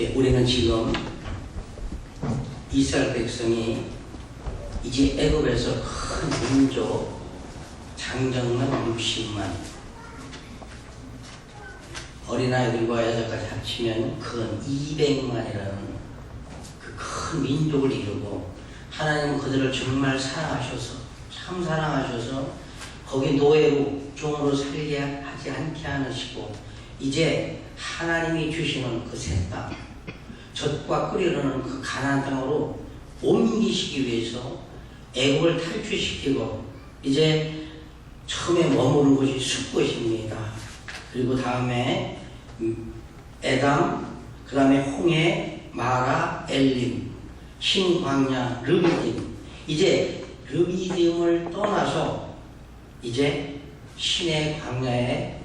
우리는 지금 이스라엘 백성이 이제 애굽에서 큰 민족 장정만 60만, 어린아이들과 여자까지 합치면 근 200만이라는 그 큰 민족을 이루고, 하나님은 그들을 정말 사랑하셔서, 참 사랑하셔서 거기 노예로 종으로 살게 하지 않게 하시고, 이제 하나님이 주시는 그 새 땅, 젖과 꿀이 흐르는 그 가나안 땅으로 옮기시기 위해서 애굽을 탈출시키고, 이제 처음에 머무는 곳이 숲곳입니다. 그리고 다음에 에담, 그 다음에 홍해, 마라, 엘림, 흰 광야, 르비딤. 이제 르비딤을 떠나서 이제 신의 광야에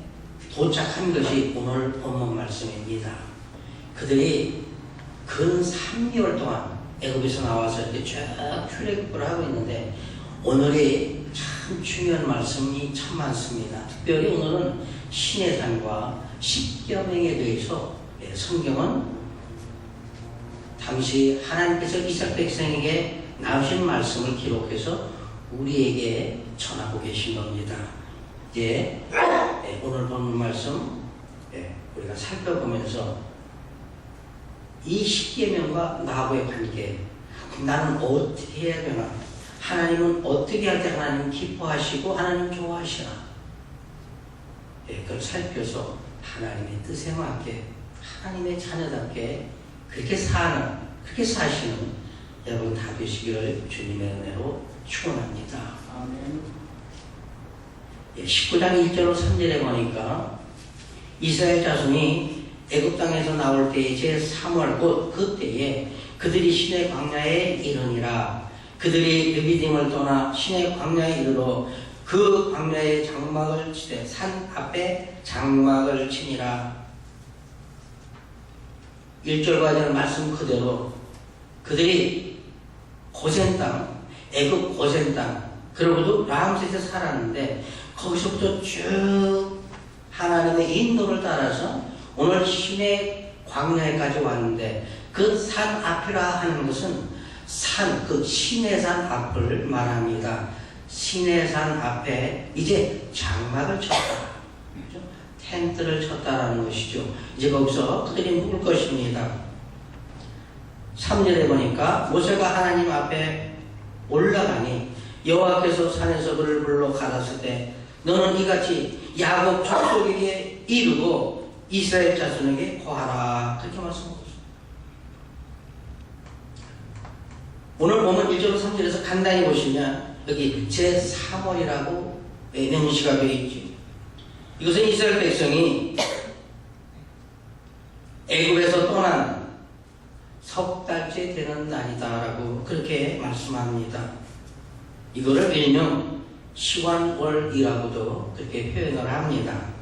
도착한 것이 오늘 본문 말씀입니다. 그들이 근 3개월 동안 애굽에서 나와서 이렇게 쭉 출애굽을 하고 있는데, 오늘이 참 중요한 말씀이 참 많습니다. 특별히 오늘은 신의 산과 십계명에 대해서 성경은 당시 하나님께서 이스라엘 백성에게 나오신 말씀을 기록해서 우리에게 전하고 계신 겁니다. 이제 오늘 본 말씀 우리가 살펴보면서 이 십계명과 나하고의 관계, 나는 어떻게 해야 되나, 하나님은 어떻게 할 때 하나님 기뻐하시고 하나님 좋아하시나, 그걸 살펴서 하나님의 뜻에 맞게 하나님의 자녀답게 그렇게 사시는 여러분 다 되시기를 주님의 은혜로 축원합니다. 아멘. 19장 1절로 3절에 보니까 이스라엘 자손이 애굽 땅에서 나올 때에 제 3월 곧 그때에 그들이 신의 광야에 이르니라. 그들이 르비딤을 떠나 신의 광야에 이르러 그 광야에 장막을 치되 산 앞에 장막을 치니라. 1절과 2절 말씀 그대로 그들이 고센 땅, 애굽 고센 땅, 그러고도 람셋에 살았는데, 거기서부터 쭉 하나님의 인도를 따라서 오늘 신의 광야에까지 왔는데, 그 산 앞이라 하는 것은 산, 그 신의 산 앞을 말합니다. 신의 산 앞에 이제 장막을 쳤다, 텐트를 쳤다라는 것이죠. 이제 거기서 그들이 묵을 것입니다. 3절에 보니까 모세가 하나님 앞에 올라가니 여호와께서 산에서 그를 불러 가라사대 때 너는 이같이 야곱 족속에게 이르고 이스라엘 자손에게 고하라, 그렇게 말씀하셨습니다. 오늘 보면 1절 3절에서 간단히 보시면 여기 제3월이라고 명시가 되어 있지. 이것은 이스라엘 백성이 애굽에서 떠난 석 달째 되는 날이다라고 그렇게 말씀합니다. 이거를 일명 시완월이라고도 그렇게 표현을 합니다.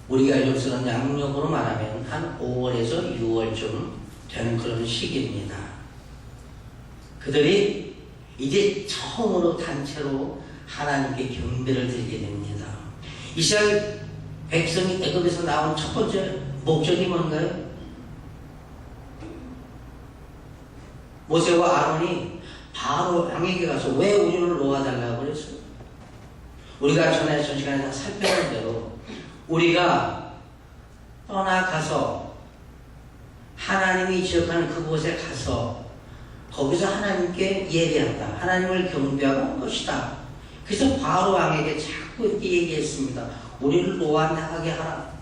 우리가 알려서는 양력으로 말하면 한 5월에서 6월쯤 되는 그런 시기입니다. 그들이 이제 처음으로 단체로 하나님께 경배를 드리게 됩니다. 이스라엘 백성이 애굽에서 나온 첫 번째 목적이 뭔가요? 모세와 아론이 바로 왕에게 가서 왜 우리를 놓아달라고 그랬어요? 우리가 전에 전 시간에 다 살펴본 대로 우리가 떠나가서 하나님이 지역하는 그곳에 가서 거기서 하나님께 예배한다, 하나님을 경배하고 온 것이다. 그래서 바로 왕에게 자꾸 이렇게 얘기했습니다. 우리를 놓아 나가게 하라.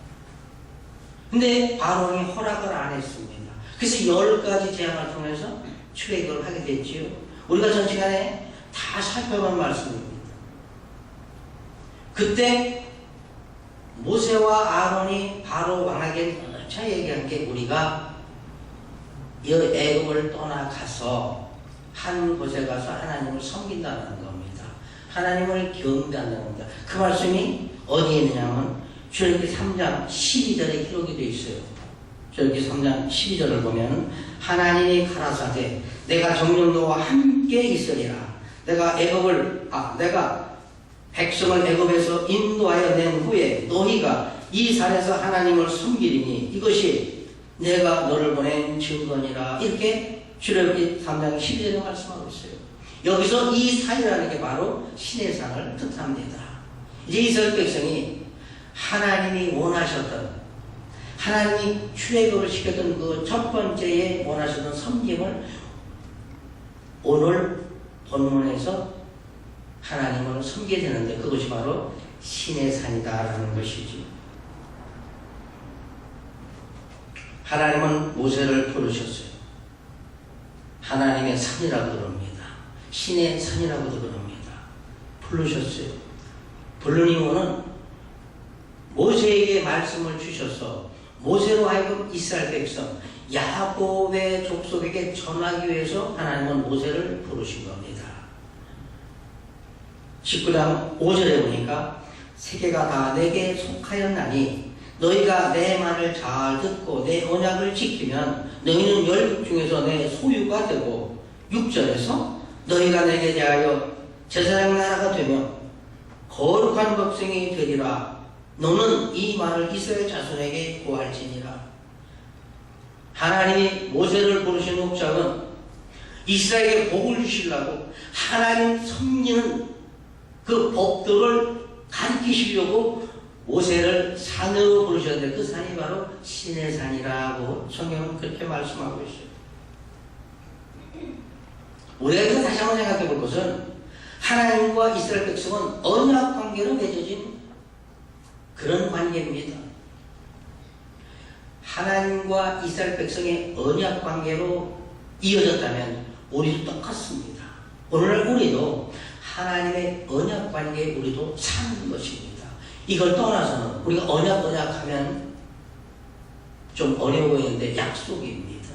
근데 바로 왕이 허락을 안 했습니다. 그래서 10가지 제안을 통해서 출애굽을 하게 됐지요. 우리가 전 시간에 다 살펴본 말씀입니다. 그때 모세와 아론이 바로 왕에게 먼저 얘기한 게 우리가 이 애굽을 떠나가서 한 곳에 가서 하나님을 섬긴다는 겁니다. 하나님을 경배한다는 겁니다. 그 말씀이 어디에 있느냐면 출애굽기 3장 12절에 기록이 되어 있어요. 출애굽기 3장 12절을 보면 하나님이 가라사대 내가 정녕 너와 함께 있으리라. 내가 백성을 애굽에서 인도하여 낸 후에 너희 너희가 이 산에서 하나님을 섬기리니 이것이 내가 너를 보낸 증거니라. 이렇게 출애굽기 3장 12절에 말씀하고 있어요. 여기서 이 산이라는 게 바로 신의 산을 뜻합니다. 이제 이스라엘 백성이 하나님이 원하셨던, 하나님이 출애굽을 시켰던 그 첫 번째에 원하셨던 섬김을 오늘 본문에서 하나님을 섬기게 되는데, 그것이 바로 신의 산이다라는 것이지. 하나님은 모세를 부르셨어요. 하나님의 산이라고 그럽니다. 신의 산이라고도 그럽니다. 부르셨어요. 부른 이유는 모세에게 말씀을 주셔서 모세로 하여금 이스라엘 백성 야곱의 족속에게 전하기 위해서 하나님은 모세를 부르신 겁니다. 19장 5절에 보니까 세계가 다 내게 속하였나니 너희가 내 말을 잘 듣고 내 언약을 지키면 너희는 열국 중에서 내 소유가 되고, 6절에서 너희가 내게 대하여 제사장 나라가 되며 거룩한 백성이 되리라. 너는 이 말을 이스라엘 자손에게 고할지니라. 하나님이 모세를 부르신 목적은 이스라엘에게 복을 주시려고, 하나님 섬기는 그 법도를 가르치시려고 모세를 산으로 부르셨는데, 그 산이 바로 신의 산이라고 성경은 그렇게 말씀하고 있어요. 우리가 이거 다시 한번 생각해 볼 것은, 하나님과 이스라엘 백성은 언약 관계로 맺어진 그런 관계입니다. 하나님과 이스라엘 백성의 언약 관계로 이어졌다면 우리도 똑같습니다. 오늘날 우리도 하나님의 언약 관계에 우리도 사는 것입니다. 이걸 떠나서는 우리가 언약 하면 좀 어려워 보이는데 약속입니다.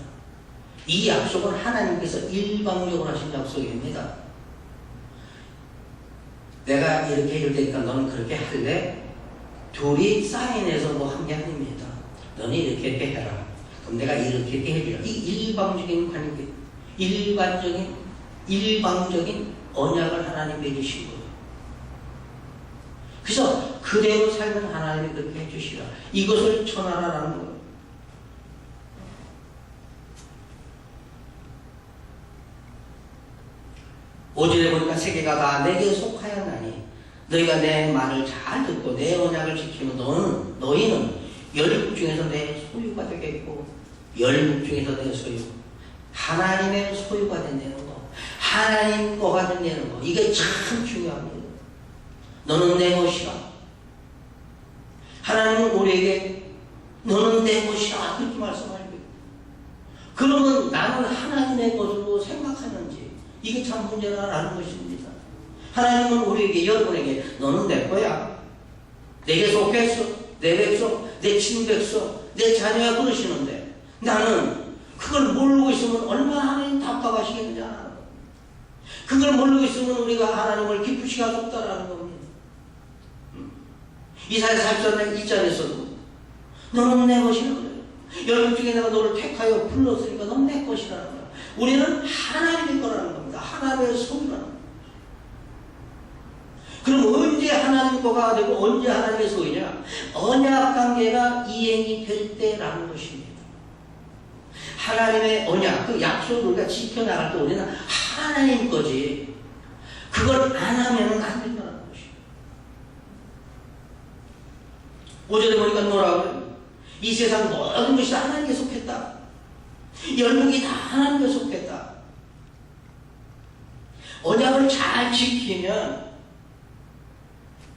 이 약속은 하나님께서 일방적으로 하신 약속입니다. 내가 이렇게 해줄 테니까 너는 그렇게 할래? 둘이 사인해서 뭐 한 게 아닙니다. 너는 이렇게 해라. 그럼 내가 이렇게 해주라. 이 일방적인 관계, 일방적인 언약을 하나님 맺으신 거예요. 그래서 그대로 살면 하나님이 그렇게 해주시라. 이것을 전하라라는 거예요. 오절에 보니까 세계가 다 내게 속하였나니 너희가 내 말을 잘 듣고 내 언약을 지키면 너희는 열국 중에서 내 소유가 되겠고, 열국 중에서 내 소유, 하나님의 소유가 된다는 거, 하나님 거가 된다는 거, 이게 참 중요합니다. 너는 내 것이라. 하나님은 우리에게 너는 내 것이라 그렇게 말씀하시고, 그러면 나는 하나님의 것으로 생각하는지, 이게 참 문제라는 것입니다. 하나님은 우리에게, 여러분에게 너는 내 거야, 내게 속했어, 내 백성, 내 친백성, 내 자녀야 그러시는데, 나는 그걸 모르고 있으면 얼마나 하나님 답답하시겠느냐 하는 거예요. 그걸 모르고 있으면 우리가 하나님을 기쁘시게 할 수 없다라는 겁니다. 이사야 40장 1절에서도 너는 내 것이라 그래요. 열국 중에 내가 너를 택하여 불렀으니까 너는 내 것이라는 거야. 우리는 하나님의 거라는 겁니다. 하나님의 소유라는 겁니다. 그럼 언제 하나님 거가 되고 언제 하나님의 소유냐? 언약 관계가 이행이 될 때라는 것입니다. 하나님의 언약, 그 약속을 우리가 지켜나갈 때 우리는 하나님 거지, 그걸 안 하면 안 된다는 것입니다. 5절에 보니까 뭐라고요? 이 세상 모든 것이 다 하나님께 속했다. 열국이 다 하나님께 속했다. 언약을 잘 지키면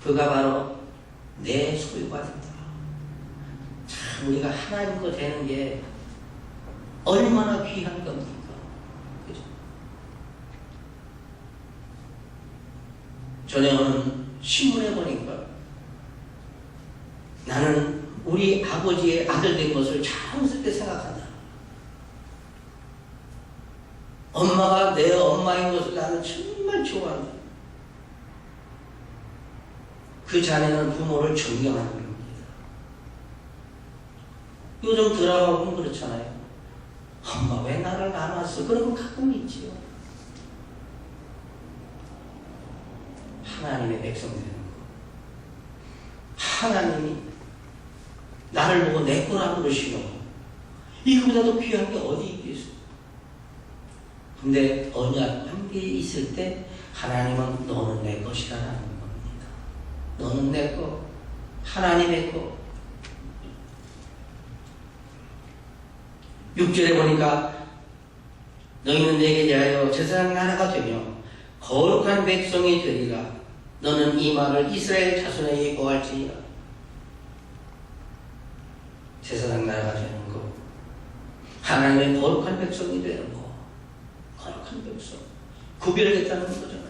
그가 바로 내 소유가 된다. 참 우리가 하나님 거 되는 게 얼마나 귀한 겁니까? 그죠? 전에 어느 신문에 보니까 나는 우리 아버지의 아들 된 것을 자랑스럽게 생각한다. 엄마가 내 엄마인 것을 나는 정말 좋아한다. 그 자녀는 부모를 존경하는 겁니다. 요즘 드라마 보면 그렇잖아요. 엄마 왜 나를 나눴어? 그런 거 가끔 있지요. 하나님의 백성 되는 거. 하나님이 나를 보고 내 거라고 그러시노. 이거보다 더 귀한 게 어디 있겠어? 근데 언약 관계에 있을 때 하나님은 너는 내 것이다라는 겁니다. 너는 내 거, 하나님의 거. 6절에 보니까 너희는 내게 대하여 제사장 나라가 되며 거룩한 백성이 되리라. 너는 이 말을 이스라엘 자손에게 고할지니라. 제사장 나라가 되는 거, 하나님의 거룩한 백성이 되는 거, 거룩한 백성, 구별됐다는 거잖아요.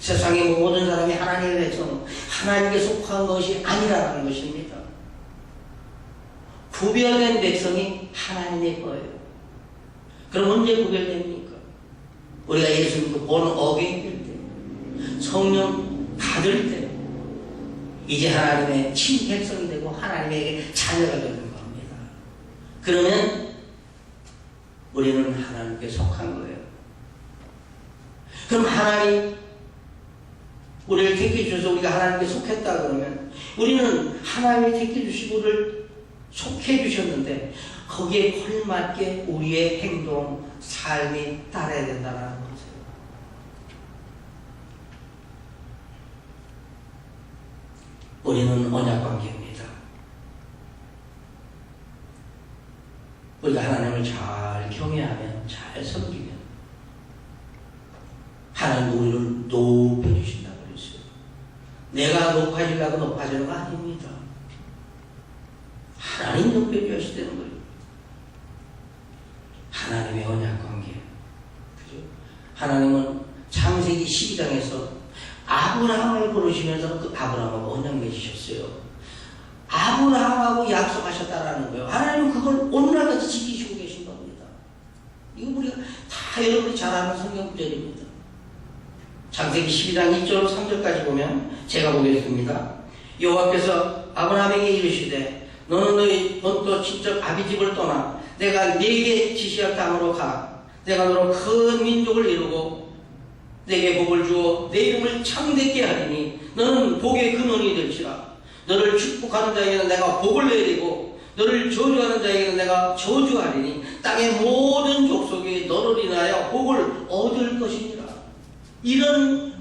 세상의 모든 사람이 하나님의 백성, 하나님께 속한 것이 아니라는 것입니다. 구별된 백성이 하나님의 거예요. 그럼 언제 구별됩니까? 우리가 예수 믿고 본 어게인 될 때, 성령 받을 때, 이제 하나님의 친백성이 되고 하나님에게 자녀가 되는 겁니다. 그러면 우리는 하나님께 속한 거예요. 그럼 하나님 우리를 택해주셔서 우리가 하나님께 속했다 그러면 우리는 하나님이 택해주시고 우리를 속해주셨는데 거기에 걸맞게 우리의 행동, 삶이 따라야 된다는 거죠. 우리는 언약관계입니다. 우리가 하나님을 잘 경외하면, 잘 섬기면 하나님 우리를 높여주신다고 그랬어요. 내가 높아지려고 높아지는 거 아닙니다. 하나님 높여주셔야 되는 거예요. 하나님의 언약관계. 그죠? 하나님은 창세기 12장에서 아브라함을 부르시면서 그 아브라함하고 언약 맺으셨어요. 아브라함하고 약속하셨다라는 거예요. 하나님은 그걸 오늘날까지 지키시고 계신 겁니다. 이거 우리가 다 여러분이 잘 아는 성경 구절입니다. 창세기 12장 1절 3절까지 보면 제가 보겠습니다. 여호와께서 아브라함에게 이르시되 너는 또 친척 아비집을 떠나 내가 네게 지시할 땅으로 가. 내가 너로 큰 민족을 이루고 내게 복을 주어 내 이름을 창대케 하리니 너는 복의 근원이 될지라. 너를 축복하는 자에게는 내가 복을 내리고 너를 저주하는 자에게는 내가 저주하리니 땅의 모든 족속이 너를 인하여 복을 얻을 것이니라. 이런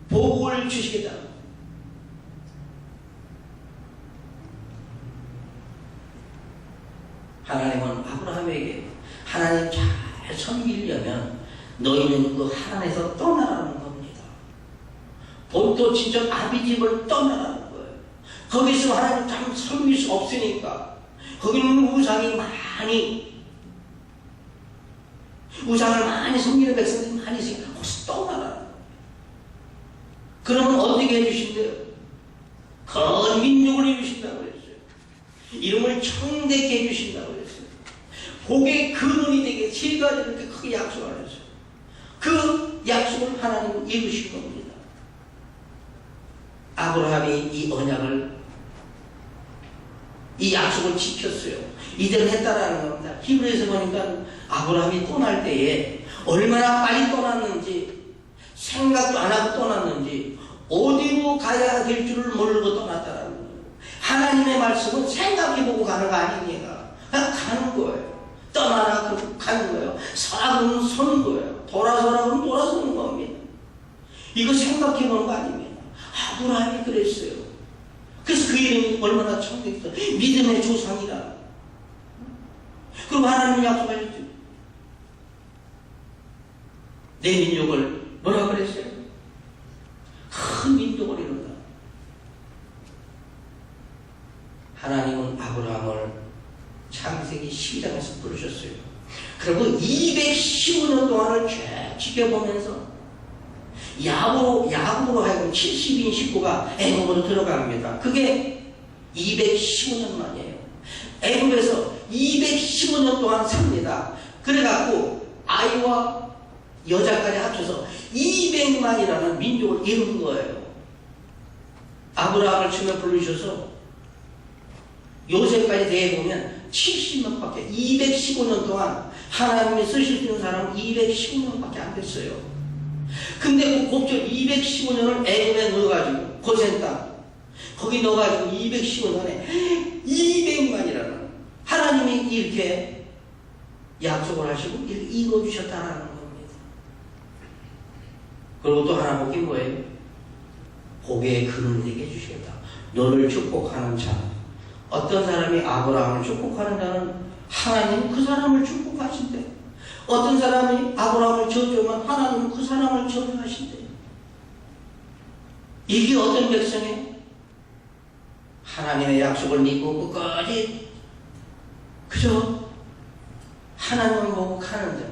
복을 주시겠다. 하나님은 아브라함에게 하나님 잘 섬기려면 너희는 그 하나님에서 떠나라는 겁니다. 본토 친척 아비집을 떠나라는 거예요. 거기서 하나님 참 섬길 수 없으니까 거기는 우상이 많이 우상을 많이 섬기는 백성들이 많이 있으니까 거기서 떠나라는 거예요. 그러면 어떻게 해주신대요? 큰 민족을 이루신다고 했어요. 이름을 청대케 해주신다고 했어요. 복의 근원이 되게 세 가지를 이렇게 크게 약속을 했어요. 그 약속을 하나님은 이루신 겁니다. 아브라함이 이 언약을, 이 약속을 지켰어요. 이대로 했다라는 겁니다. 히브리에서 보니까 아브라함이 떠날 때에 얼마나 빨리 떠났는지, 생각도 안 하고 떠났는지, 어디로 가야 될 줄을 모르고 떠났다라는 거예요. 하나님의 말씀은 생각해보고 가는 거 아닙니다. 그냥 가는 거예요. 떠나라 그러면 가는 거예요. 서라 그러면 서는 거예요. 돌아서라 그러면 돌아서는 겁니다. 이거 생각해보는 거 아닙니다. 아브라함이 그랬어요. 그래서 그 이름이 얼마나 청백했어. 믿음의 조상이라. 그리고 하나님이 약속하셨죠. 내 민족을 뭐라 그랬어요? 큰 민족을 이룬다. 하나님은 아브라함을 창세기 12장에서 부르셨어요. 그리고 215년 동안을 쭉 지켜보면서 야곱으로 하여금 70인 식구가 애굽으로 들어갑니다. 그게 215년 만이에요. 애굽에서 215년 동안 삽니다. 그래갖고 아이와 여자까지 합쳐서 200만이라는 민족을 이룬 거예요. 아브라함을 처음에 부르셔서 요새까지 대해보면 70명밖에, 215년 동안 하나님이 쓰실 수 있는 사람은 215명밖에 안 됐어요. 근데 그 곱절 215년을 애굽에 넣어가지고 고센 땅, 거기 넣어가지고 215년에 200만이라는 하나님이 이렇게 약속을 하시고 이렇게 이루어주셨다는 겁니다. 그리고 또 하나 복이 뭐예요? 복의 근원이 되게 해주시겠다. 너를 축복하는 자. 어떤 사람이 아브라함을 축복하는 자는 하나님 그 사람을 축복하신대. 어떤 사람이 아브라함을 저주하면 하나님은 그 사람을 저주하신대. 이게 어떤 백성이에요? 하나님의 약속을 믿고 끝까지 그저 하나님을 보고 가는 자.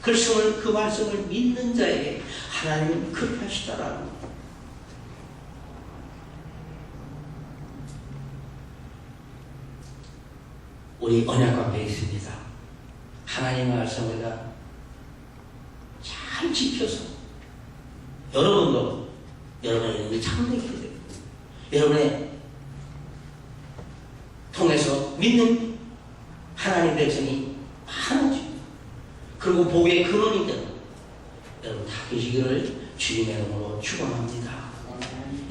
그 말씀을 믿는 자에게 하나님은 그렇게 하시더라는 거예요. 우리 언약 관계에 있습니다. 하나님의 말씀을 잘 지켜서 여러분도 여러분의 인생이 참되게 되고 여러분의 통해서 믿는 하나님 백성이 많아지고 그리고 복의 근원이 되는 여러분 다 계시기를 주님의 이름으로 축원합니다.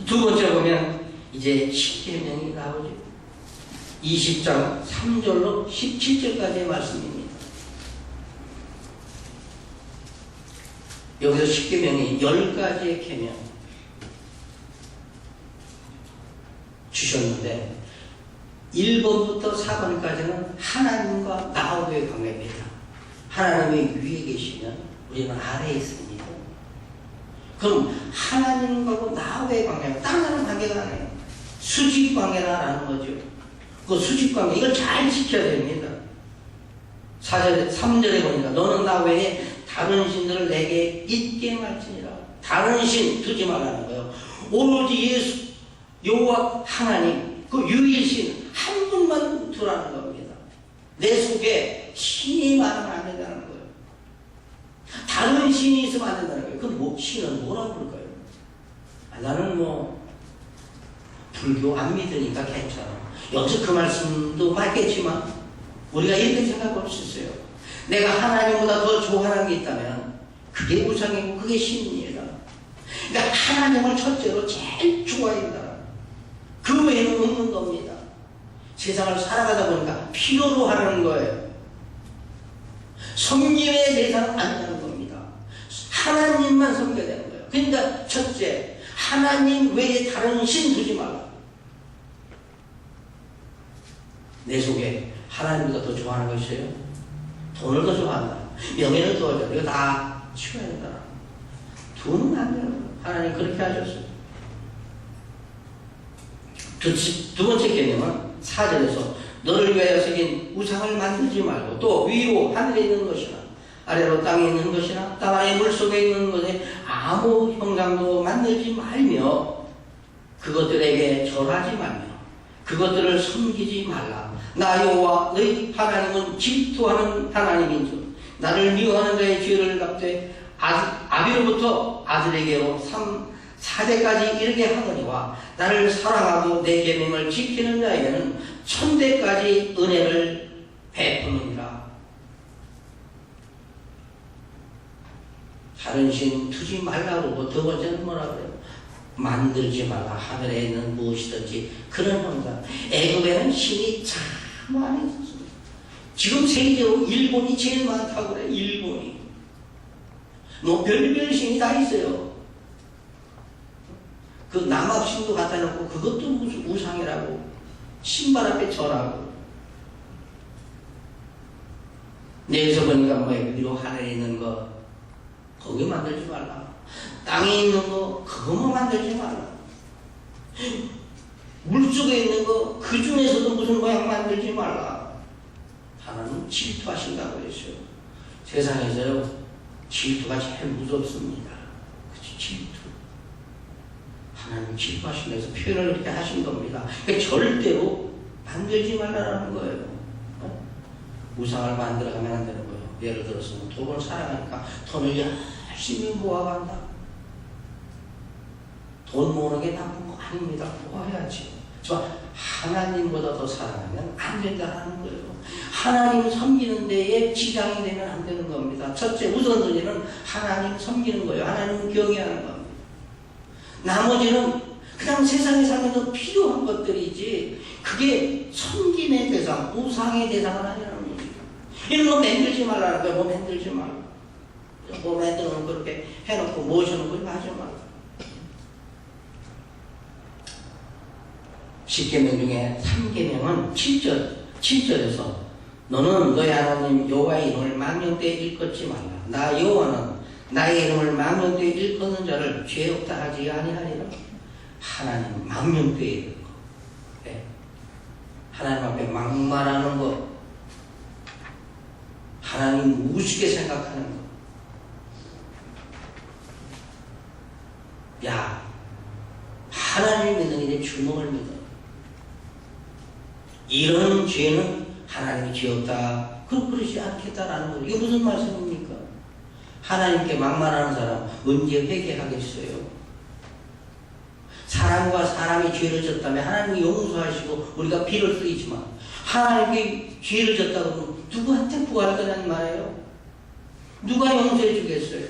두 번째 보면 이제 십계명이 나오죠. 20장 3절로 17절까지의 말씀입니다. 여기서 십계명이 10가지의 계명 주셨는데 1번부터 4번까지는 하나님과 나하고의 관계입니다. 하나님이 위에 계시면 우리는 아래에 있습니다. 그럼 하나님과 나하고의 관계가 다른 사람 관계가 아니에요. 수직 관계라는 거죠. 그 수직 관계 이걸 잘 지켜야 됩니다. 3절에 보니까 너는 나 외에 다른 신들을 내게 있게 말지니라. 다른 신 두지 말라는 거예요. 오로지 예수 여호와 하나님 그 유일신 한 분만 두라는 겁니다. 내 속에 신이 많으면 안 된다는 거예요. 다른 신이 있으면 안 된다는 거예요. 그럼 신은 뭐라고 부를까요? 나는 불교 안 믿으니까 괜찮아. 여기서 그 말씀도 맞겠지만 우리가 이렇게 생각할 수 있어요. 내가 하나님보다 더 좋아하는 게 있다면 그게 우상이고 그게 신입니다. 그러니까 하나님을 첫째로 제일 좋아해야 된다. 그 외에는 없는 겁니다. 세상을 살아가다 보니까 필요로 하는 거예요. 섬김의 대상은 아니라는 겁니다. 하나님만 섬겨야 되는 거예요. 그러니까 첫째, 하나님 외에 다른 신 두지 말라. 내 속에 하나님보다 더 좋아하는 것이에요. 돈을 더 좋아한다. 명예를 더 좋아한다. 이거 다 치워야 된다. 돈은 안 돼요. 하나님 그렇게 하셨어요. 두 번째 개념은 4절에서 너를 위하여 새긴 우상을 만들지 말고 또 위로 하늘에 있는 것이나 아래로 땅에 있는 것이나 땅 안에 물속에 있는 것에 아무 형상도 만들지 말며 그것들에게 절하지 말며 그것들을 섬기지 말라. 나 여호와 너희 하나님은 질투하는 하나님인즉 나를 미워하는 자의 죄를 갚되 아비로부터 아들에게로 4대까지 이르게 하거니와 나를 사랑하고 내 계명을 지키는 자에게는 1000대까지 은혜를 베푸느니라. 다른 신 두지 말라고 두 번째는 뭐라 그래요? 만들지 말라. 하늘에 있는 무엇이든지 그런 형상. 애굽에는 신이 참 많이 있었습니다. 지금 세계적으로 일본이 제일 많다고 그래요. 일본이. 별별 신이 다 있어요. 그 남학신도 갖다 놓고 그것도 무슨 우상이라고 신발 앞에 절하고. 내에서 보니까 뭐예요? 위로 하늘에 있는 거 거기 만들지 말라. 땅에 있는 거 그것만 만들지 말라. 물속에 있는 거 그 중에서도 무슨 모양 만들지 말라. 하나님 질투하신다고 했어요. 세상에서요 질투가 제일 무섭습니다. 그치, 질투. 하나님 질투하신다고 해서 표현을 그렇게 하신 겁니다. 그러니까 절대로 만들지 말라는 거예요. 우상을 만들어가면 안 되는 거예요. 예를 들어서 돈을 사랑하니까 돈을 열심히 모아간다. 돈 모으는 게 나쁜 거 아닙니다. 모아야지. 하나님보다 더 사랑하면 안 된다는 거예요. 하나님 섬기는 데에 지장이 되면 안 되는 겁니다. 첫째 우선순위는 하나님 섬기는 거예요. 하나님 경외하는 겁니다. 나머지는 그냥 세상에 살면서 필요한 것들이지 그게 섬김의 대상, 우상의 대상은 아니라는 거지. 이런 거 만들지 말라는 거야. 뭐 만들지 말라. 뭐 만들어놓고 그렇게 해놓고 모셔놓고 이거 하지 말라. 10계명 중에 3계명은 7절에서 너는 너의 하나님 여호와의 이름을 망령되이 일컫지 말라. 나 여호와는 나의 이름을 망령되이 일컫는 자를 죄 없다 하지 아니하리라. 하나님 망령되이 일컫고, 네. 하나님 앞에 막말하는 것, 하나님 우습게 생각하는 것. 야, 하나님을 믿는 게 주먹을 믿어. 이런 죄는 하나님이 지었다. 그러지 않겠다라는 거예요. 이게 무슨 말씀입니까? 하나님께 막말하는 사람 언제 회개하겠어요? 사람과 사람이 죄를 졌다면 하나님이 용서하시고 우리가 빌을 수 있지만 하나님께 죄를 졌다고 하면 누구한테 구할 거냐는 말이에요. 누가 용서해 주겠어요?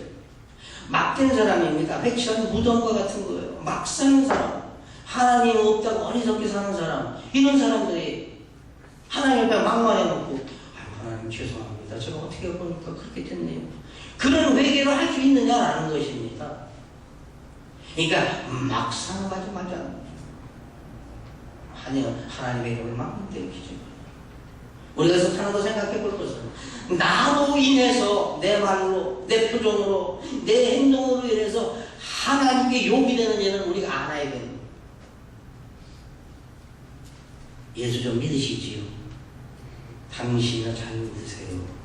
막된 사람입니다. 회치한 무덤과 같은 거예요. 막 사는 사람, 하나님 없다고 어리석게 사는 사람, 이런 사람들이 하나님 앞에 막말해놓고 하나님 죄송합니다. 제가 어떻게 보니까 그렇게 됐네요. 그런 회개를 할 수 있느냐라는 것입니다. 그러니까 막상 가지 말자. 하나님의 이름을 막 내키지 마. 우리가 사는 거 생각해 볼 것은 나로 인해서 내 말로, 내 표정으로, 내 행동으로 인해서 하나님께 욕이 되는 일은 우리가 알아야 되는 거예요. 예수 좀 믿으시지요? 당신이나 잘 믿으세요.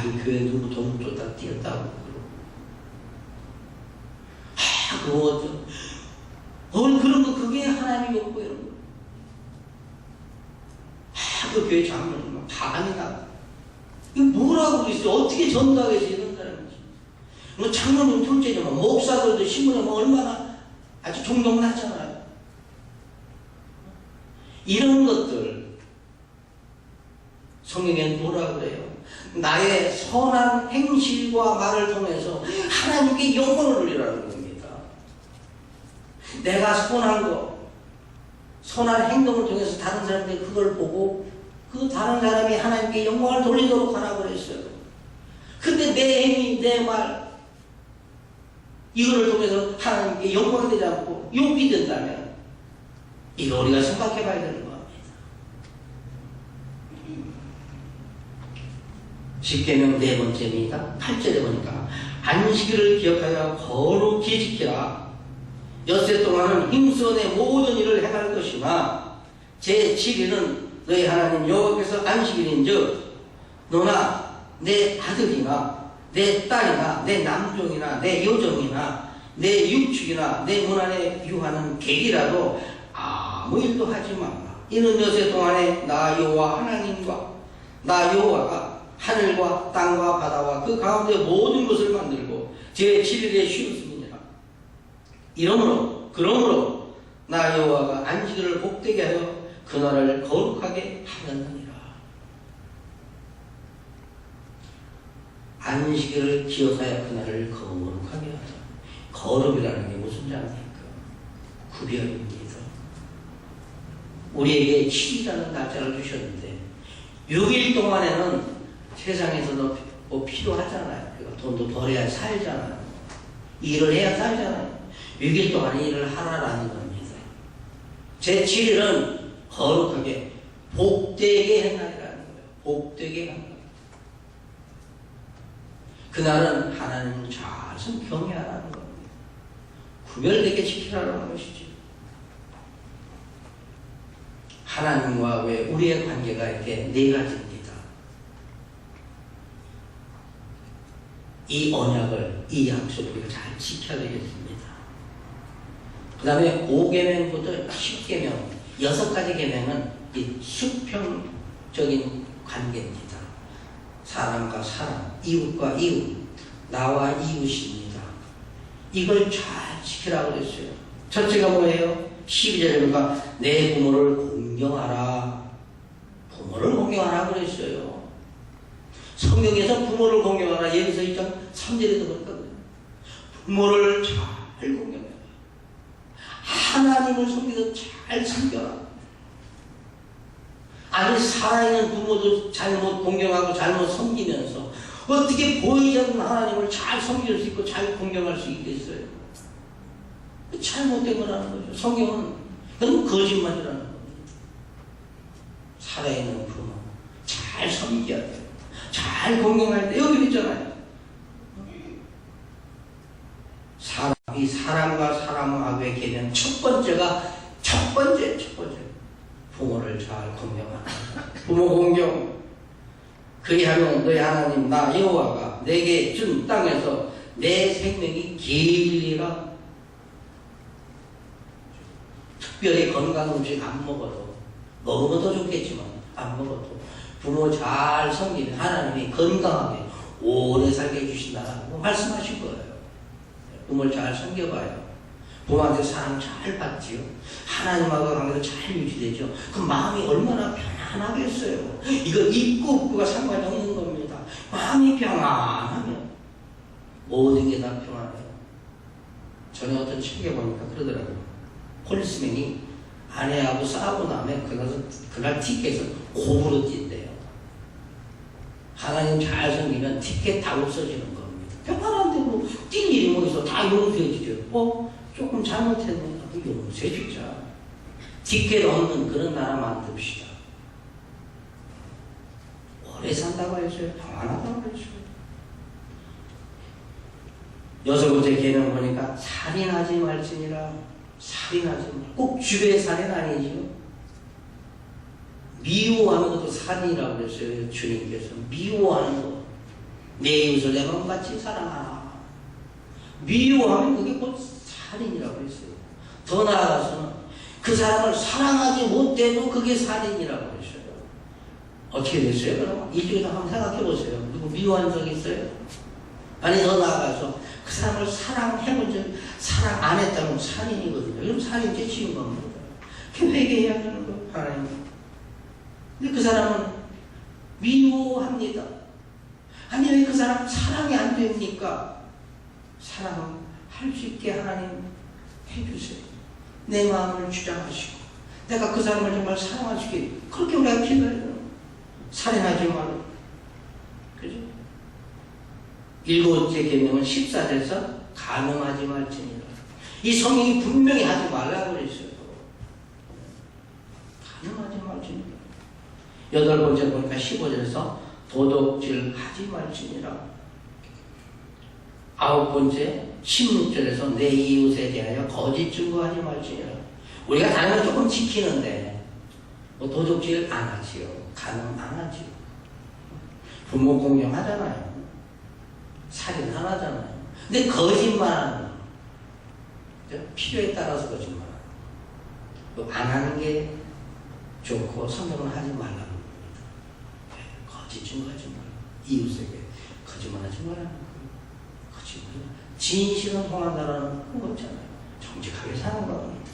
그 교회 누구 돈 줬다 뛰었다고 그러고 그런 거 그게 하나님이 없고 이런 거. 그 교회 장로님 반이 나. 이거 뭐라고 그러겠어요? 어떻게 전도하겠어요? 이런 사람이지. 뭐 장로님 둘째지만 목사들도 신문에 뭐 얼마나 아주 존경하잖아요. 이런 것들 성경에는 뭐라고 그래요? 나의 선한 행실과 말을 통해서 하나님께 영광을 돌리라는 겁니다. 내가 선한 거, 선한 행동을 통해서 다른 사람들이 그걸 보고 그 다른 사람이 하나님께 영광을 돌리도록 하라고 그랬어요. 근데 내 행위, 내 말, 이거를 통해서 하나님께 영광이 되지 않고 욕이 된다면 이거 우리가 생각해 봐야 되는 겁니다. 10계명 네 번째입니다. 8절에 보니까 안식일을 기억하여 거룩히 지키라. 엿새 동안은 힘써 내 모든 일을 행할 것이나 제7일은 너희 하나님 여호와께서 안식일인즉 너나 내 아들이나 내 딸이나 내 남종이나 내 여종이나 내 육축이나 내 문 안에 유하는 객이라도 아무 일도 하지 말라. 이는 엿새 동안에 나 여호와 하나님과 나 여호와가 하늘과 땅과 바다와 그 가운데 모든 것을 만들고 제7일에 쉬었음이니라. 그러므로 나 여호와가 안식일을 복되게 하여 그날을 거룩하게 하였느니라. 안식일을 기억하여 그날을 거룩하게 하자. 거룩이라는 게 무슨 자입니까? 구별입니다. 우리에게 7일이라는 날짜를 주셨는데 6일 동안에는 세상에서도 뭐 필요하잖아요. 돈도 벌어야 살잖아요. 일을 해야 살잖아요. 6일 동안 일을 하라라는 겁니다. 제7일은 거룩하게 복되게 한 날이라는 거예요. 복되게 한 날. 그날은 하나님을 잘 경외하라는 겁니다. 구별되게 지키라는 것이죠. 하나님과 왜 우리의 관계가 이렇게 네 가지입니다. 이 언약을, 이 약속을 우리가 잘 지켜야 되겠습니다. 그 다음에 5계명부터 10계명, 6가지 계명은 이 수평적인 관계입니다. 사람과 사람, 이웃과 이웃, 나와 이웃입니다. 이걸 잘 지키라고 그랬어요. 첫째가 뭐예요? 12절에 보니까 내 부모를 공경하라. 부모를 공경하라 그랬어요. 성경에서 부모를 공경하라. 예배서 1장 3절에도 보니까 부모를 잘 공경해라. 하나님을 섬기듯 잘 섬겨라. 아니 살아있는 부모도 잘못 공경하고 잘못 섬기면서 어떻게 보이지 않는 하나님을 잘 섬길 수 있고 잘 공경할 수 있겠어요? 잘못된 거라는 거죠. 성경은 그건 거짓말이라는 거죠. 살아있는 부모 잘 섬겨야 돼요. 잘 공경할 때 여기 있잖아요. 이 사람과 사람하고의 개념 첫 번째 부모를 잘 공경하는 부모 공경. 그리하면 너희 하나님 나 여호와가 내게 준 땅에서 내 생명이 길리라. 특별히 건강 음식 안 먹어도 먹으면 더 좋겠지만 안 먹어도 부모 잘 섬기면 하나님이 건강하게 오래 살게 해주신다고 말씀하신 거예요. 부모를 잘 섬겨봐요. 부모한테 사랑 잘 받지요. 하나님하고 관계도 잘 유지되죠. 그 마음이 얼마나 편안하겠어요. 이거 있고 없고가 상관이 없는 겁니다. 마음이 평안하면 모든 게 다 평안해요. 전에 어떤 책에 보니까 그러더라고요. 폴리스맨이 아내하고 싸우고 나면 그날 티켓을 고부로 뛴대요. 하나님 잘 섬기면 티켓 다 없어지는 겁니다. 평안한데 뭐 뛸 일이 뭐 있어. 다 용서해주죠. 조금 잘못했네. 용서해주자. 티켓 없는 그런 나라 만듭시다. 오래 산다고 해줘요. 평안하다고 해줘요. 여섯 번째 개념 보니까 살인하지 말지니라. 살인하지 말. 꼭 주의 살인 아니죠. 미워하는 것도 살인이라고 그랬어요. 주님께서 미워하는 것. 내 이웃을 내 마음같이 사랑하라. 미워하면 그게 곧 살인이라고 했어요. 더 나아가서는 그 사람을 사랑하지 못해도 그게 살인이라고 했어요. 어떻게 됐어요? 그럼 이쪽에서 한번 생각해 보세요. 누구 미워한 적 있어요? 아니 더 나아가서 그 사람을 사랑해본 적, 사랑 안 했다면 살인이거든요. 그럼 살인죄 지은 겁니다. 회개해야 하는 거예요. 하나님. 근데 그 사람은 미워합니다. 아니 왜 그 사람 사랑이 안 됩니까? 사랑할 수 있게 하나님 해주세요. 내 마음을 주장하시고 내가 그 사람을 정말 사랑할 수 있게 그렇게 우리가 기도해요. 살인하지 말고. 그죠? 일곱째 계명은 14절에서 간음하지 말지니라. 이 성경이 분명히 하지 말라고 그랬어요. 간음하지 말지니라. 여덟 번째 보니까 15절에서 도둑질 하지 말지니라. 아홉 번째 16절에서 내 이웃에 대하여 거짓 증거하지 말지니라. 우리가 다른 건 조금 지키는데 뭐 도둑질 안 하지요. 간음 안 하지요. 부모 공경하잖아요. 살인 안 하잖아요. 근데 거짓말하는 필요에 따라서 거짓말 안 하는 게 좋고 성경은 하지 말라고 합니다. 거짓 증거하지 말라. 이웃에게 거짓말하지 말라는 거예요. 거짓말. 진실은 통한다라는 거 없잖아요. 정직하게 사는 겁니다.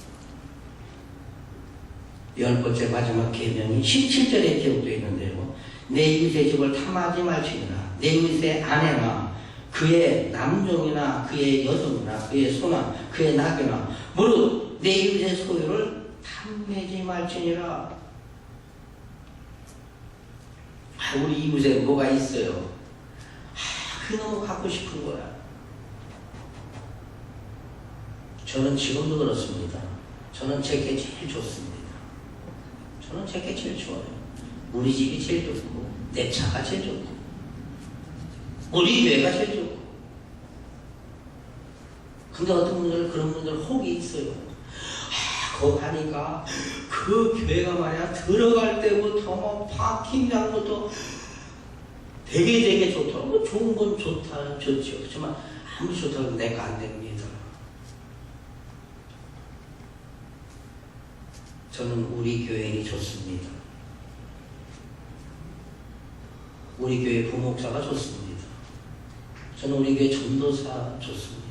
열 번째 마지막 계명이 17절에 기록되어 있는데요. 내 이웃의 집을 탐하지 말지니라. 내 이웃의 아내나 그의 남종이나 그의 여종이나 그의 소나 그의 낙이나 무릇 내 이웃의 소유를 탐내지 말지니라. 우리 이웃에 뭐가 있어요. 그게 너무 갖고 싶은 거야. 저는 지금도 그렇습니다. 저는 제게 제일 좋습니다. 저는 제게 제일 좋아요. 우리 집이 제일 좋고 내 차가 제일 좋고 우리 교회가 제일 좋고. 근데 어떤 분들 그런 분들 혹이 있어요. 거기 가니까 그 교회가 말이야 들어갈 때부터 뭐 파킹장부터 되게 좋더라고. 좋은 건 좋다 좋죠. 그렇지만 아무리 좋다고 내가 안 됩니다. 저는 우리 교회인이 좋습니다. 우리 교회 부목사가 좋습니다. 저는 우리 교회 전도사 좋습니다.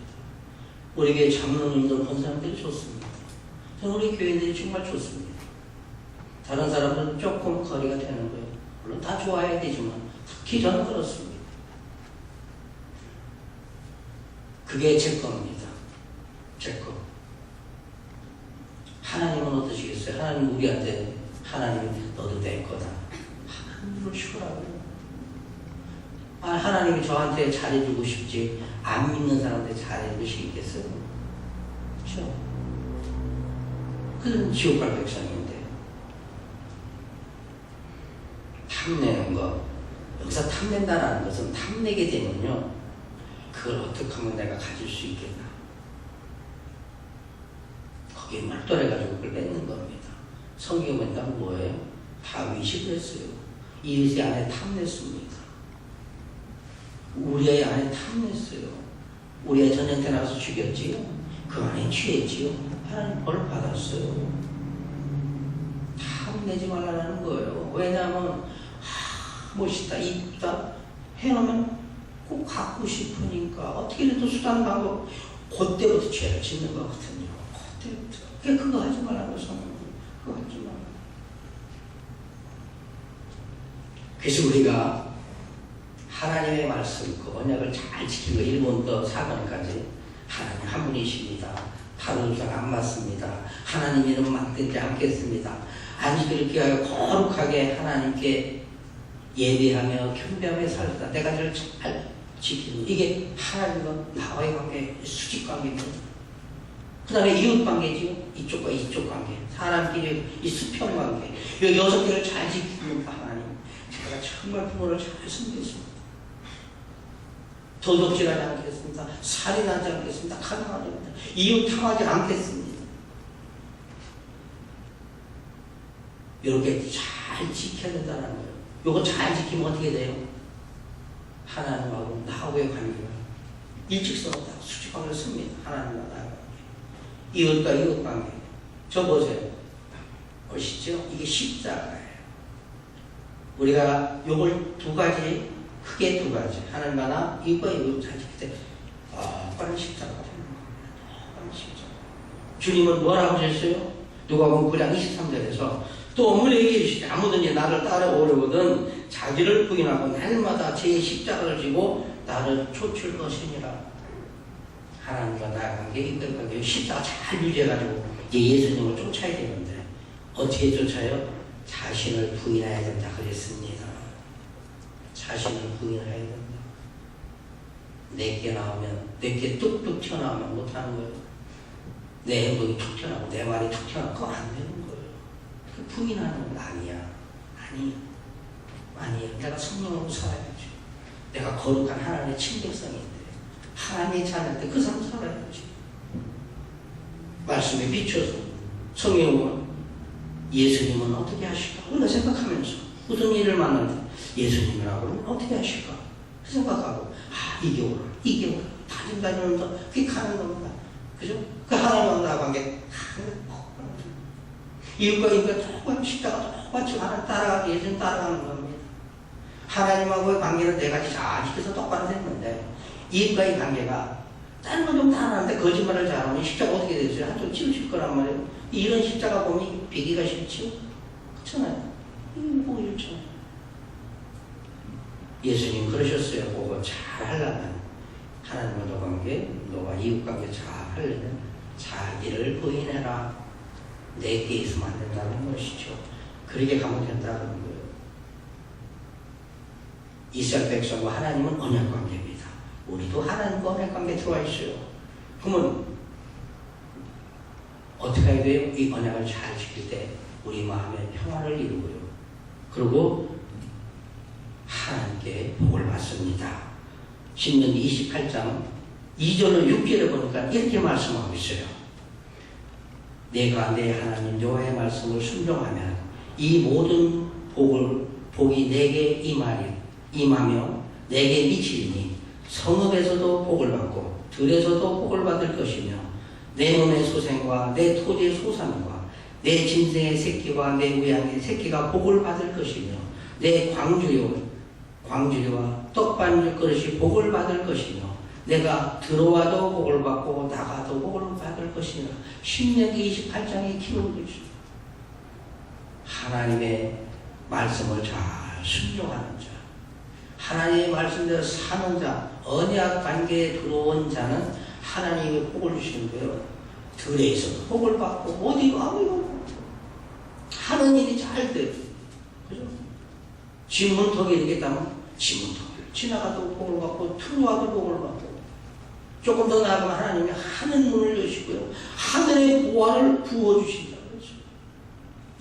우리 교회 장로님들 권사님들이 좋습니다. 저는 우리 교회인들이 정말 좋습니다. 다른 사람들은 조금 거리가 되는 거예요. 물론 다 좋아야 되지만 특히 저는 그렇습니다. 그게 제 겁니다. 제 거. 하나님은 어떠시겠어요? 하나님 우리한테 하나님이 너도 내 거다. 하나님으로 쉬우라고요. 하나님이 저한테 잘해주고 싶지 안 믿는 사람한테 잘해주시겠어요? 그렇죠? 그들은 지옥 갈 백성인데 탐내는 거 여기서 탐낸다는 것은 탐내게 되면요 그걸 어떻게 하면 내가 가질 수 있겠나 거기에 몰두해가지고 그걸 뺏는 겁니다. 성경에 보니까 뭐예요? 다윗이 그랬어요. 이웃의 안에 탐냈습니다. 우리의 안에 탐냈어요. 우리의 전쟁터 나가서 죽였지요. 그 안에 취했지요. 하나님 벌을 받았어요. 탐내지 말라는 거예요. 왜냐하면 멋있다, 이쁘다 해놓으면 꼭 갖고 싶으니까 어떻게든 또 수단 방법 그때부터 죄를 짓는 거거든요. 그때부터. 그거 하지 말라고 성경. 그거 하지 말라고. 그래서 우리가 하나님의 말씀, 그 언약을 잘 지키고 1번부터 4번까지 하나님 한 분이십니다. 다루상 안 맞습니다. 하나님 이름 만들지 않겠습니다. 안식일을 귀하여 거룩하게 하나님께 예배하며 겸비하며 살다. 내가 저를 잘 지키는 이게 하나님과 나와의 관계, 수직 관계입니다. 그 다음에 이웃 관계지요. 이쪽과 이쪽 관계. 사람끼리 이 수평 관계. 이 6개를 잘 지키는 하나님. 제가 정말 부모를 잘 섬겼습니다. 도둑질하지 않겠습니다. 살인하지 않겠습니다. 가능하지 않습니다. 이웃 탐하지 않겠습니다. 이렇게 잘 지켜야 된다는 거예요. 이거 잘 지키면 어떻게 돼요? 하나님하고 나하고의 관계가 일직선으로 다 수직관계를 씁니다. 하나님과 나의 관계. 이웃과 이웃 관계. 저 보세요. 멋있죠? 이게 십자가예요. 우리가 요걸 두 가지, 크게 두 가지. 하나님과 나, 이웃과 이웃 잘 지킬 때, 똑바른 십자가가 되는 겁니다. 똑바른 십자가. 주님은 뭐라고 하셨어요? 누가복음 9장 23절에서 또 어머니 얘기해 아무든지 나를 따라오려거든 자기를 부인하고 날마다 제 십자가를 지고 나를 쫓을 것이니라. 하나님과 나의 관계, 이들 관계, 십자가 잘 유지해가지고 이제 예수님을 쫓아야 되는데 어떻게 쫓아요? 자신을 부인해야 된다 그랬습니다. 자신을 부인해야 된다. 내게 나오면 내게 뚝뚝 튀어나오면 못하는 거예요. 내 행동이 툭 튀어나오고 내 말이 툭 튀어나오면 그거 안 되는 거예요. 그 부인하는 건 아니야. 아니에요. 내가 성령으로 살아야지. 내가 거룩한 하나님의 친백성인데 하나님의 자녀인데 그 삶 살아야지. 말씀에 비춰서 성령은 예수님은 어떻게 하실까? 우리가 생각하면서 무슨 일을 만나는데 예수님이라고는 어떻게 하실까? 그 생각하고 이게 오라 다짐다짐하면서 그게 가는 겁니다. 그죠? 그 하나님과 나 관계 이웃과 똑같이 십자가 똑같이 하나님 따라가기 예수님 따라가는 겁니다. 하나님하고의 관계는 네 가지 잘 지켜서 똑바로 됐는데 이웃과의 관계가 다른 건 좀 다 하는데 거짓말을 잘하면 십자가 어떻게 되겠어요? 한쪽 치우칠 거란 말이에요. 이런 십자가 보면 비기가 싫지요? 그렇잖아요. 이거 보기 싫잖아요. 예수님 그러셨어요. 그거 잘 하려면 하나님과 관계, 너와 이웃 관계 잘 하려면 자기를 부인해라. 내게 있으면 안 된다는 것이죠. 그렇게 가면 된다는 거예요. 이스라엘 백성과 하나님은 언약 관계입니다. 우리도 하나님과 언약 관계에 들어와 있어요. 그러면 어떻게 해야 돼요? 이 언약을 잘 지킬 때 우리 마음에 평화를 이루고요. 그리고 하나님께 복을 받습니다. 신명기 28장 2절로 6절에 보니까 이렇게 말씀하고 있어요. 내가 내 하나님 여호와의 말씀을 순종하면 이 모든 복이 내게 임하며 내게 미치리니 성읍에서도 복을 받고 들에서도 복을 받을 것이며 내 몸의 소생과 내 토지의 소산과 내 짐승의 새끼와 내 우양의 새끼가 복을 받을 것이며 내 광주리와 떡반죽 그릇이 복을 받을 것이며 내가 들어와도 복을 받고 나가도 복을 받을 것이니라. 신명기 28장의 기록이죠. 하나님의 말씀을 잘 순종하는 자, 하나님의 말씀대로 사는 자, 언약 관계에 들어온 자는 하나님의 복을 주시는 거예요. 들에서 복을 받고 어디 가면 하는 일이 잘 돼. 그죠? 집 문턱에 이르겠다면 집 문턱을 지나가도 복을 받고 들어와도 복을 받고, 조금 더 나아가면 하나님이 하늘 문을 여시고요, 하늘의 보화를 부어주신다.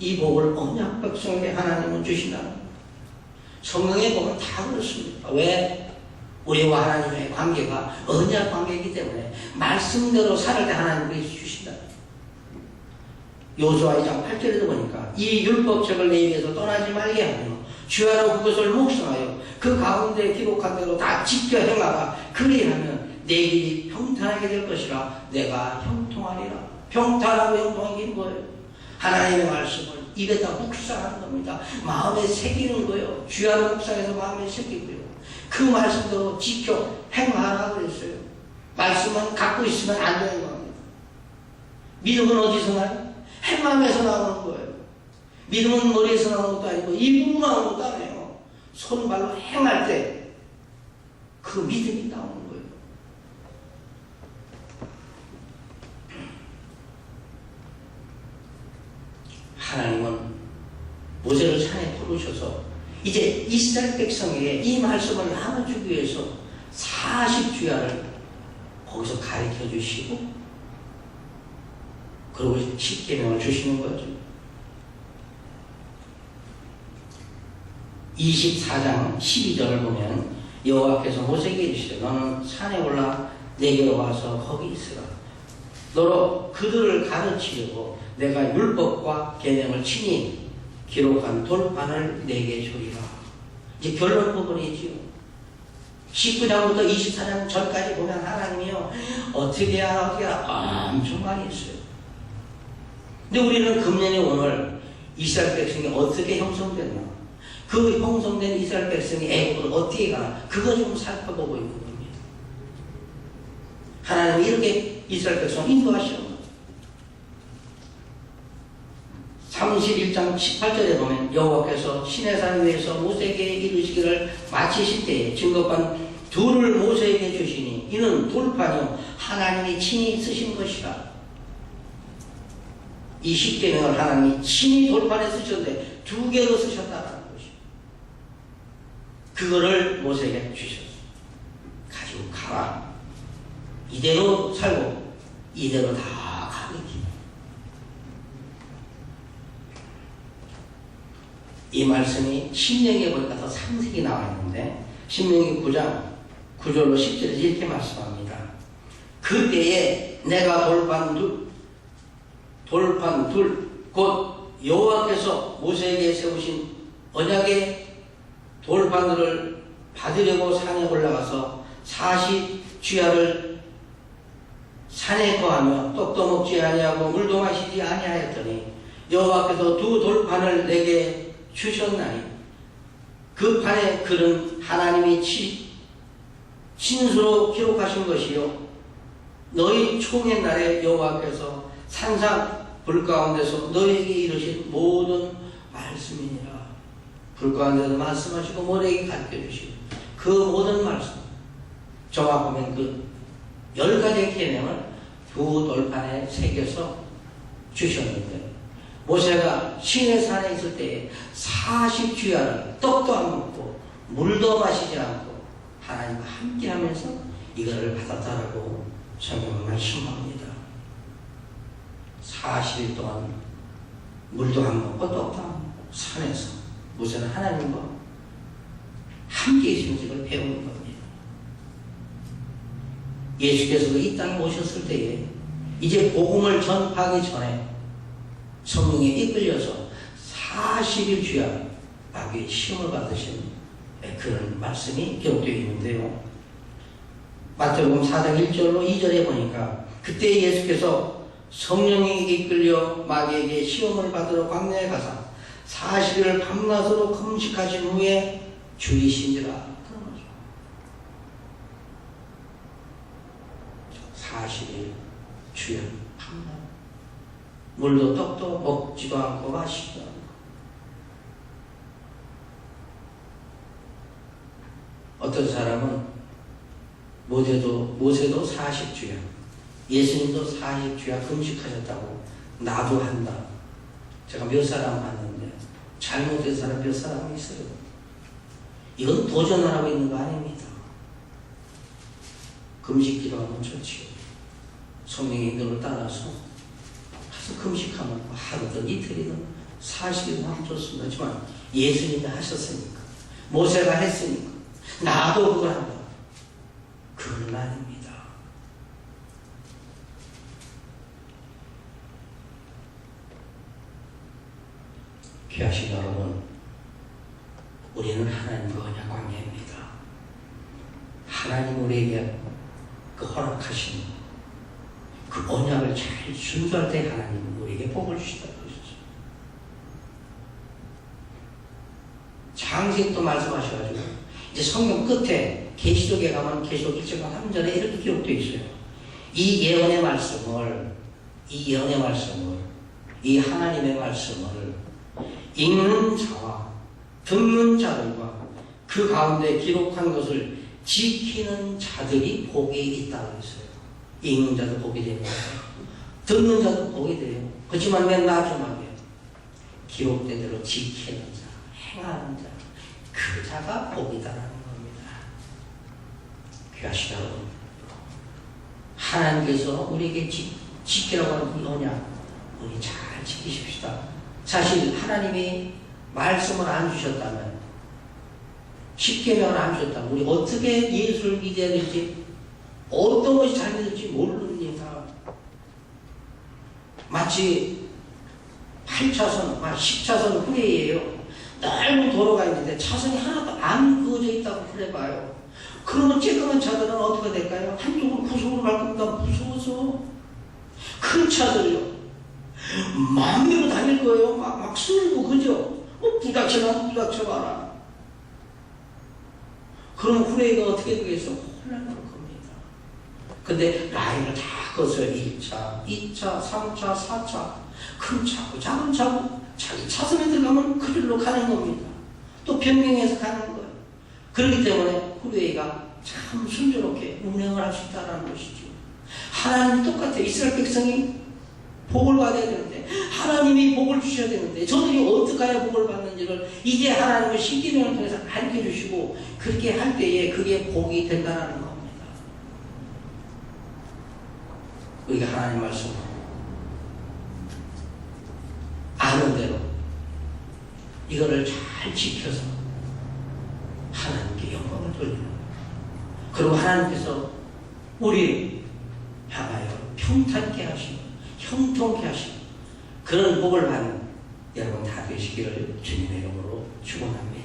이 복을 언약 백성에게 하나님은 주신다는 거예요. 성경의 복은 다 그렇습니다. 왜? 우리와 하나님의 관계가 언약 관계이기 때문에 말씀대로 살을 때 하나님께서 주신다. 요수아 2장 8절에도 보니까 이 율법책을 내 입에서 떠나지 말게 하며 주야로 그것을 묵상하여 그 가운데 기록한 대로 다 지켜 행하라. 그리하면 내 길이 평탄하게 될 것이라. 내가 형통하리라. 평탄하고 형통한 게 뭐예요? 하나님의 말씀을 입에다 묵상하는 겁니다. 마음에 새기는 거예요. 주야로 묵상해서 마음에 새기고요, 그 말씀대로 지켜 행하라 그랬어요. 말씀은 갖고 있으면 안 되는 겁니다. 믿음은 어디서 나요? 행함에서 나오는 거예요. 믿음은 머리에서 나오는 것도 아니고 입으로 나오는 것도 아니에요. 손발로 행할 때 그 믿음이 나오는 거예요. 하나님은 모세를 산에 부르셔서 이제 이스라엘 백성에게 이 말씀을 나눠주기 위해서 40주야를 거기서 가르쳐 주시고, 그리고 10계명을 주시는 거죠. 24장 12절을 보면 여호와께서 모세에게 이르시되 너는 산에 올라 내게로 와서 거기 있으라. 너로 그들을 가르치려고 내가 율법과 계명을 친히 기록한 돌판을 내게 주리라. 이제 결론 부분이지요. 19장부터 24장 전까지 보면 하나님이요, 어떻게 하라 엄청 많이 했어요. 근데 우리는 금년에 오늘 이스라엘 백성이 어떻게 형성됐나, 그 형성된 이스라엘 백성이 애굽으로 어떻게 가나, 그거 좀 살펴보고 있는 겁니다. 하나님이 이렇게 이스라엘 백성을 인도하시는 거예요. 31장 18절에 보면 여호와께서 시내산 위에서 모세에게 이르시기를 마치실 때에 증거판 둘을 모세에게 주시니 이는 돌판이요 하나님이 친히 쓰신 것이라. 이 10계명을 하나님이 친히 돌판에 쓰셨는데 2개로 쓰셨다는 것이요. 그거를 모세에게 주셨어요. 가지고 가라. 이대로 살고 이대로 다 이 말씀이 신명기에 보니까 더 상세히 나와 있는데, 신명기 9장 9절로 10절에서 이렇게 말씀합니다. 그때에 내가 돌판 둘 곧 여호와께서 모세에게 세우신 언약의 돌판들을 받으려고 산에 올라가서 40주야를 산에 거하며 떡도 먹지 아니하고 물도 마시지 아니하였더니 여호와께서 2 돌판을 내게 주셨나니 그 판의 글은 하나님이 친수로 기록하신 것이요 너희 총의 날에 여호와께서 산상 불 가운데서 너희에게 이르신 모든 말씀이니라. 불 가운데서 말씀하시고 모래에게 가르쳐주시고 그 모든 말씀, 정확하면 그 10가지의 계명을 2 돌판에 새겨서 주셨는데, 모세가 시내산에 있을 때에 40주야를 떡도 안 먹고 물도 마시지 않고 하나님과 함께 하면서 이거를 받았다라고 성경은 말씀합니다. 40일 동안 물도 안 먹고 떡도 안 먹고 산에서 모세는 하나님과 함께 있으면서 이걸 배우는 겁니다. 예수께서도 이 땅에 오셨을 때에 이제 복음을 전파하기 전에 성령에 이끌려서 40일 주야 마귀의 시험을 받으신 그런 말씀이 기록되어 있는데요. 마태복음 4장 1절로 2절에 보니까 그때 예수께서 성령에 이끌려 마귀에게 시험을 받으러 광야에 가사 40일을 밤낮으로 금식하신 후에 죽이신지라. 40일 주야 밤낮 물도 떡도 먹지도 않고 마시지도 않고. 어떤 사람은 모세도 40주야. 예수님도 40주야 금식하셨다고 나도 한다. 제가 몇 사람 봤는데 잘못된 사람 몇 사람 있어요. 이건 도전하라고 있는 거 아닙니다. 금식 기도하면 좋지요. 성령의 인도를 따라서 가서 금식하면 하루든 이틀이든 40일은 하면 좋습니다. 하지만 예수님이 하셨으니까, 모세가 했으니까 나도 그걸 한다. 그건 아닙니다. 귀하신 여러분, 우리는 하나님과 언약 관계입니다. 하나님 우리에게 그 허락하신 그 언약을 잘 준수할 때 하나님은 우리에게 복을 주시다고 그러셨죠. 장세히 또 말씀하셔가지고 이제 성경 끝에 계시록에 가면 계시록 1장 3절에 이렇게 기록되어 있어요. 이 예언의 말씀을 이 하나님의 말씀을 읽는 자와 듣는 자들과 그 가운데 기록한 것을 지키는 자들이 복이 있다고 했어요. 읽는 자도 복이 됩니다. 듣는 자도 복이 돼요. 그렇지만 맨 마지막에 기록된 대로 지키는 자, 행하는 자, 그 자가 복이다라는 겁니다. 귀하신 여러분, 하나님께서 우리에게 지키라고 하는 이 언약 우리 잘 지키십시다. 사실 하나님이 말씀을 안 주셨다면, 십계명을 안 주셨다면 우리 어떻게 예수를 믿어야 될지, 어떤 것이 잘 믿을지 모릅니다. 마치 8차선, 10차선 후레이에요. 넓은 도로가 있는데 차선이 하나도 안 그어져 있다고 그래봐요. 그러면 쬐끄만 차들은 어떻게 될까요? 한쪽으로 구석으로 갈 겁니다. 무서워서. 큰 차들요, 마음대로 다닐 거예요. 막 쓸고, 그죠? 부닥쳐봐라. 그럼 후레이가 어떻게 되겠어? 혼란할 겁니다. 근데 라인을 다 거쳐요. 1차, 2차, 3차, 4차. 큰 차고 작은 차고 자기 차선에 들어가면 그 길로 가는 겁니다. 또 변경해서 가는 거예요. 그렇기 때문에 후레이가 참 순조롭게 운행을 할 수 있다는 것이죠. 하나님 똑같아요. 이스라엘 백성이 복을 받아야 되는데, 하나님이 복을 주셔야 되는데, 저들이 어떻게 해야 복을 받는지를 이제 하나님을 십계명을 통해서 알게 주시고, 그렇게 할 때에 그게 복이 된다는 겁니다. 우리가 하나님 말씀 아는 대로 이거를 잘 지켜서 하나님께 영광을 돌리는 거예요. 그리고 하나님께서 우리 향하여 평탄케 하시고 형통케 하시고 그런 복을 받는 여러분 다 되시기를 주님의 이름으로 축원합니다.